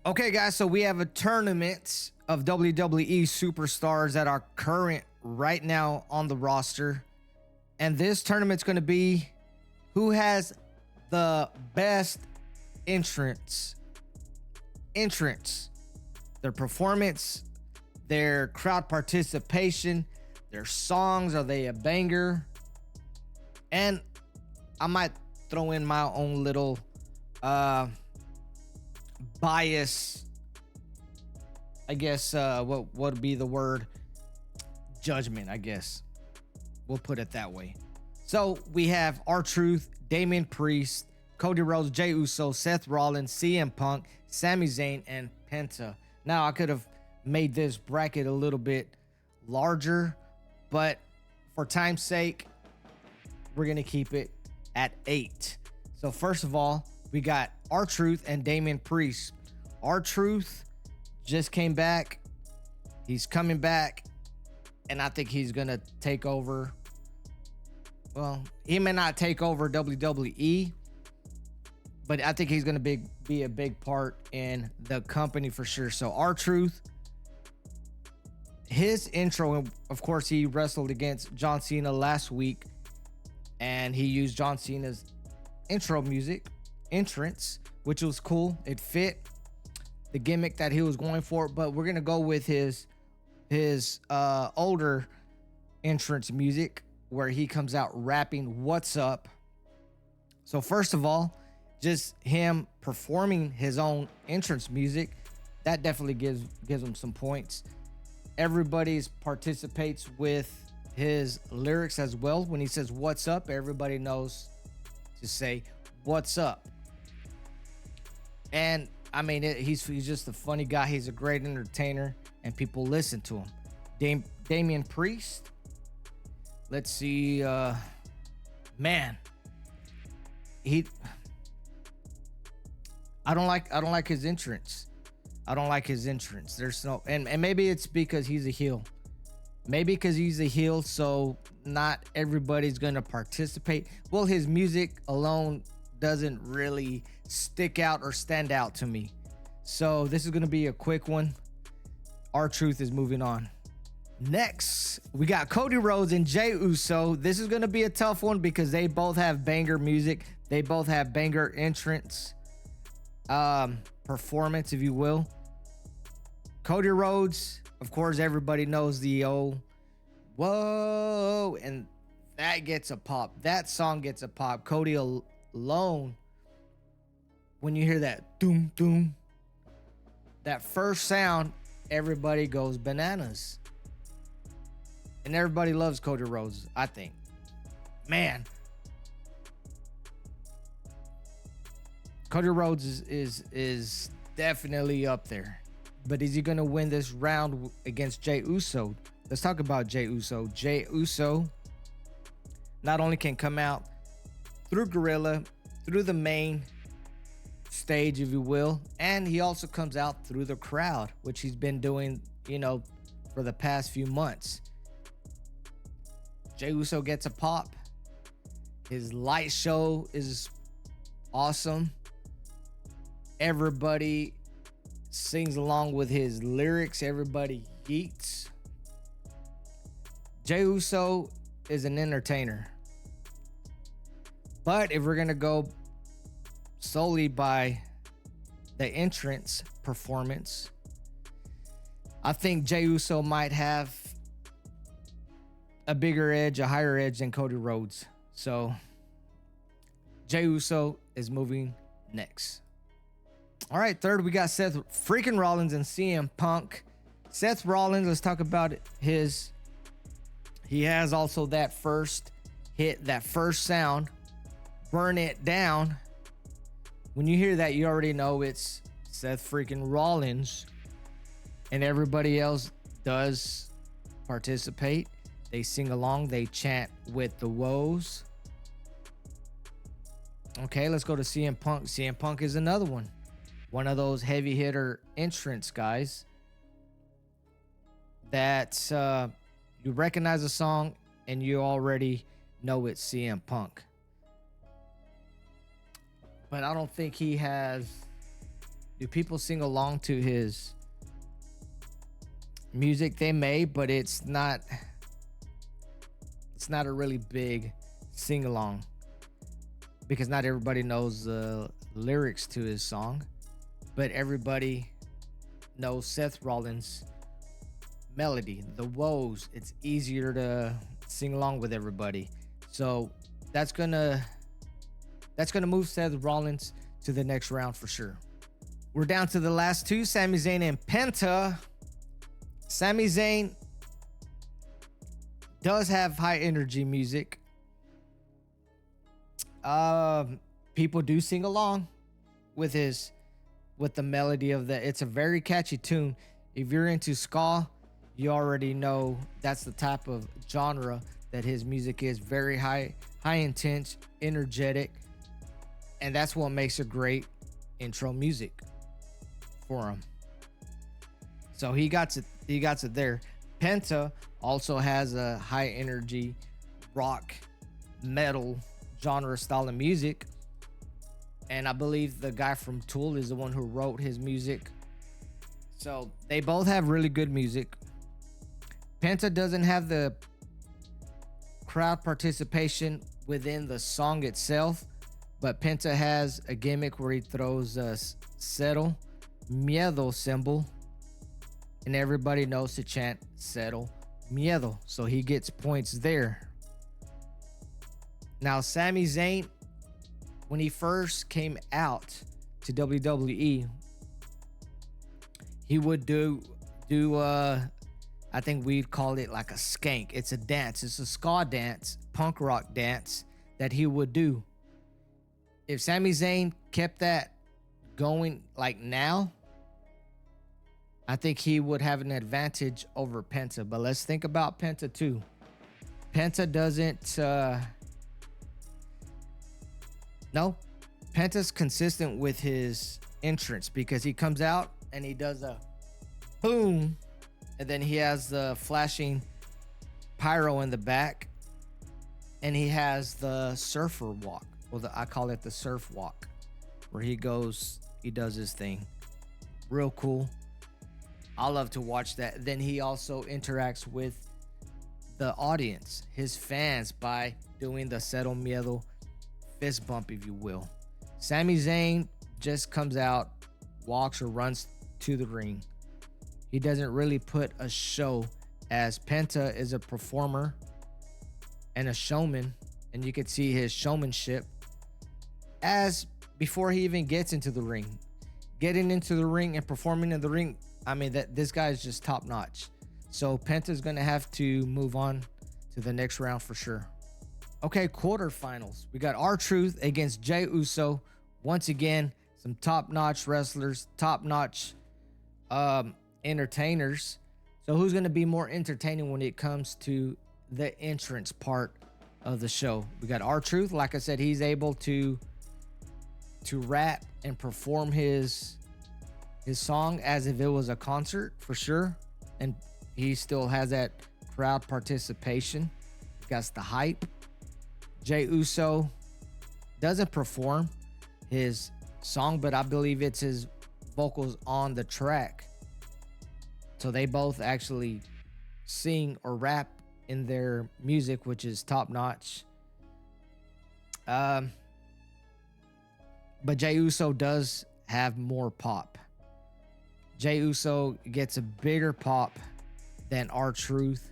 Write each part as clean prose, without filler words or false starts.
Okay, guys, so we have a tournament of WWE superstars that are current right now on the roster. And this tournament's going to be who has the best entrance, their performance, their crowd participation, their songs. Are they a banger? And I might throw in my own little bias, I guess. What would be the word? Judgment, I guess. We'll put it that way. So we have R-Truth, Damian Priest, Cody Rhodes, Jey Uso, Seth Rollins, CM Punk, Sami Zayn, and Penta. Now I could have made this bracket a little bit larger, but for time's sake, we're gonna keep it at 8. So first of all, we got R-Truth and Damian Priest. R-Truth just came back. He's coming back, and I think he's gonna take over. Well, he may not take over WWE, but I think he's gonna be a big part in the company for sure. So R-Truth, his intro, of course, he wrestled against John Cena last week, and he used John Cena's intro music, entrance, which was cool. It fit the gimmick that he was going for, but we're gonna go with his older entrance music, where he comes out rapping "What's Up." So first of all, just him performing his own entrance music, that definitely gives him some points. Everybody participates with his lyrics as well. When he says "What's up," everybody knows to say "What's up." And I mean, he's just a funny guy. He's a great entertainer, and people listen to him. Damian Priest. Let's see, man. I don't like his entrance. There's no, and maybe it's because he's a heel. So not everybody's gonna participate. Well, his music alone doesn't really stick out or stand out to me. So this is gonna be a quick one. R-Truth is moving on. Next, we got Cody Rhodes and Jey Uso. This is going to be a tough one because they both have banger music. They both have banger entrance, performance, if you will. Cody Rhodes, of course, everybody knows the whoa, and that gets a pop. That song gets a pop. Cody alone, when you hear that doom, doom, that first sound, everybody goes bananas. And everybody loves Cody Rhodes, I think. Man. Cody Rhodes is definitely up there. But is he going to win this round against Jey Uso? Let's talk about Jey Uso. Jey Uso not only can come out through Gorilla, through the main stage, if you will, and he also comes out through the crowd, which he's been doing, for the past few months. Jey Uso gets a pop. His light show is awesome. Everybody sings along with his lyrics. Everybody yeets. Jey Uso is an entertainer. But if we're going to go solely by the entrance performance, I think Jey Uso might have a bigger edge, a higher edge than Cody Rhodes. So Jey Uso is moving next. All right, third, we got Seth freaking Rollins and CM Punk. Seth Rollins, let's talk about his. He has also that first hit, that first sound, Burn It Down. When you hear that, you already know it's Seth freaking Rollins, and everybody else does participate. They sing along, they chant with the woes. Okay, let's go to CM Punk. CM Punk is another one. One of those heavy hitter entrance guys that you recognize a song and you already know it's CM Punk. But I don't think he has, Do people sing along to his music? They may, but it's not a really big sing along because not everybody knows the lyrics to his song, but everybody knows Seth Rollins' melody, the woes. It's easier to sing along with everybody. So that's gonna move Seth Rollins to the next round for sure. We're down to the last two, Sami Zayn and Penta. Sami Zayn does have high energy music. People do sing along with the melody of that. It's a very catchy tune. If you're into ska, you already know that's the type of genre that his music is. Very high intense, energetic, and that's what makes a great intro music for him. So he got it there. Penta also has a high energy rock metal genre style of music, and I believe the guy from Tool is the one who wrote his music. So they both have really good music. Penta doesn't have the crowd participation within the song itself, but Penta has a gimmick where he throws a settle miedo symbol, and everybody knows to chant settle miedo, so he gets points there. Now Sami Zayn, when he first came out to WWE, he would do I think we'd call it like a skank. It's a dance. It's a ska dance, punk rock dance that he would do. If Sami Zayn kept that going like now, I think he would have an advantage over Penta. But let's think about Penta too. Penta doesn't no. Penta's consistent with his entrance because he comes out and he does a boom, and then he has the flashing pyro in the back, and he has the surfer walk. Well, I call it the surf walk, where he does his thing. Real cool. I love to watch that. Then he also interacts with the audience, his fans, by doing the Settle Miedo fist bump, if you will. Sami Zayn just comes out, walks or runs to the ring. He doesn't really put a show, as Penta is a performer and a showman, and you can see his showmanship as before he even gets into the ring. Getting into the ring and performing in the ring, I mean, that this guy is just top notch. So Penta's gonna have to move on to the next round for sure. Okay, quarterfinals. We got R-Truth against Jey Uso. Once again, some top-notch wrestlers, top-notch entertainers. So who's going to be more entertaining when it comes to the entrance part of the show? We got R-Truth. Like I said, he's able to rap and perform his song as if it was a concert for sure. And he still has that crowd participation. He got the hype. Jey Uso doesn't perform his song, but I believe it's his vocals on the track. So they both actually sing or rap in their music, which is top notch. But Jey Uso does have more pop. Jey Uso gets a bigger pop than R-Truth.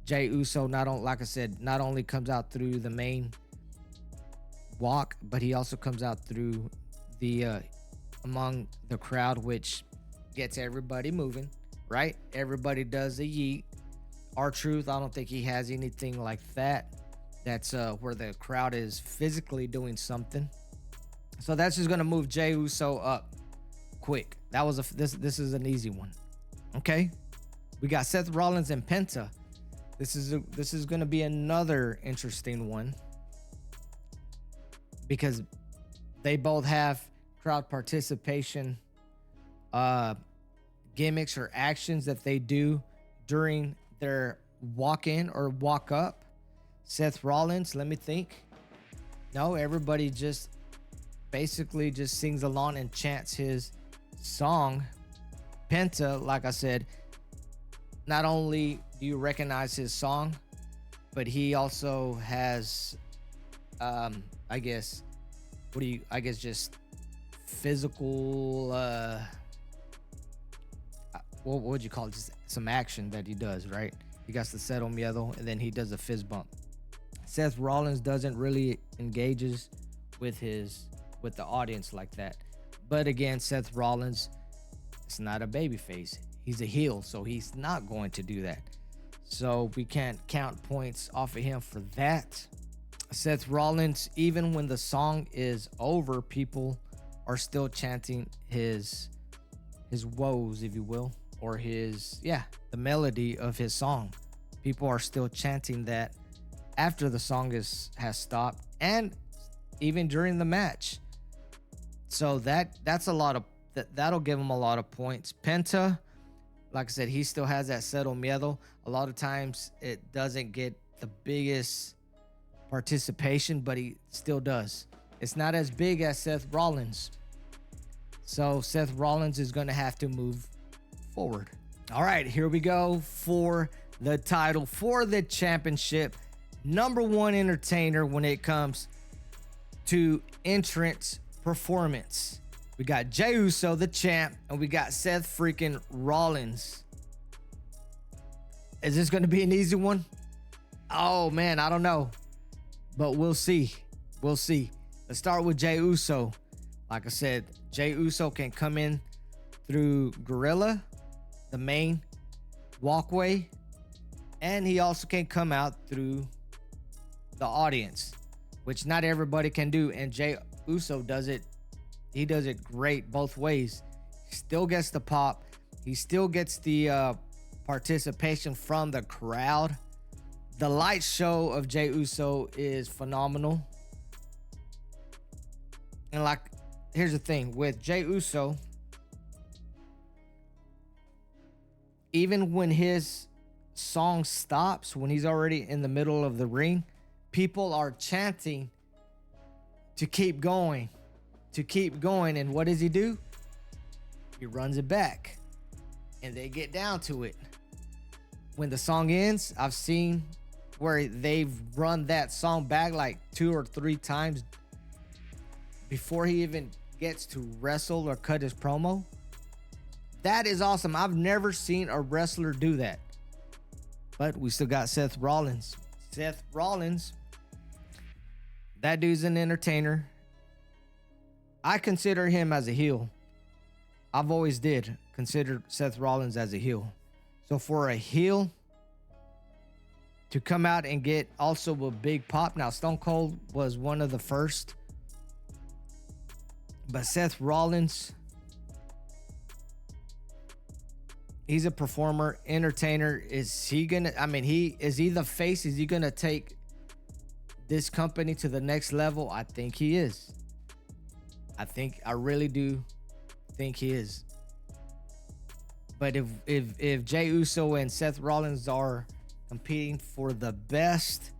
Jey Uso not only comes out through the main walk, but he also comes out through the among the crowd, which gets everybody moving, right? Everybody does a yeet. R-Truth, I don't think he has anything like that. That's where the crowd is physically doing something. So that's just gonna move Jey Uso up quick. That was this is an easy one. Okay, we got Seth Rollins and Penta. This is going to be another interesting one because they both have crowd participation gimmicks or actions that they do during their walk in or walk up. Seth Rollins, let me think. No, everybody just basically just sings along and chants his song, Penta, like I said, not only do you recognize his song, but he also has, I guess, just physical, what would you call it? Just some action that he does, right? He got the Cero Miedo, and then he does a fist bump. Seth Rollins doesn't really engages with the audience like that. But again, Seth Rollins is not a babyface. He's a heel, so he's not going to do that. So we can't count points off of him for that. Seth Rollins, even when the song is over, people are still chanting his woes, if you will, or the melody of his song. People are still chanting that after the song has stopped, and even during the match. So that's a lot of that'll give him a lot of points. Penta, like I said, he still has that Cero Miedo. A lot of times it doesn't get the biggest participation, but he still does. It's not as big as Seth Rollins. So Seth Rollins is going to have to move forward. All right, here we go for the title, for the championship. Number one entertainer when it comes to entrance performance. We got Jey Uso, the champ, and we got Seth freaking Rollins. Is this going to be an easy one? Oh, man, I don't know. But we'll see. We'll see. Let's start with Jey Uso. Like I said, Jey Uso can come in through Gorilla, the main walkway, and he also can come out through the audience, which not everybody can do. And Jey Uso does it. He does it great both ways. He still gets the pop. He still gets the participation from the crowd. The light show of Jey Uso is phenomenal. And like, here's the thing with Jey Uso, even when his song stops, when he's already in the middle of the ring, people are chanting to keep going, to keep going. And what does he do? He runs it back, and they get down to it. When the song ends, I've seen where they've run that song back like 2 or 3 times before he even gets to wrestle or cut his promo. That is awesome. I've never seen a wrestler do that. But we still got Seth Rollins. Seth Rollins, that dude's an entertainer. I consider him as a heel. I've always did consider Seth Rollins as a heel. So for a heel to come out and get also a big pop. Now, Stone Cold was one of the first. But Seth Rollins, he's a performer, entertainer. Is he gonna, is he the face? Is he gonna take this company to the next level? I think he is. I really do think he is. But if Jey Uso and Seth Rollins are competing for the best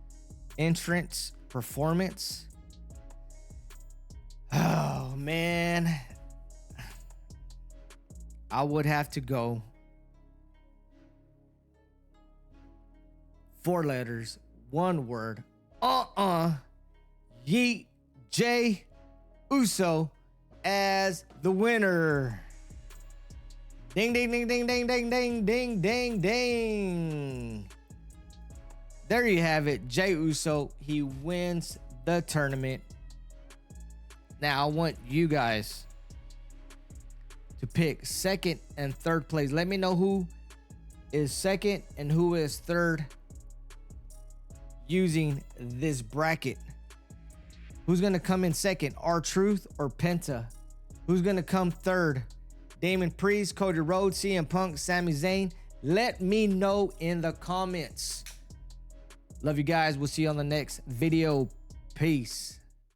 entrance performance, oh man, I would have to go 4 letters, 1 word. Yeet Jey Uso as the winner. Ding, ding, ding, ding, ding, ding, ding, ding, ding, ding. There you have it. Jey Uso, he wins the tournament. Now, I want you guys to pick second and third place. Let me know who is second and who is third using this bracket. Who's going to come in second, R-Truth or Penta? Who's going to come third? Damon Priest, Cody Rhodes, CM Punk, Sami Zayn. Let me know in the comments. Love you guys. We'll see you on the next video. Peace.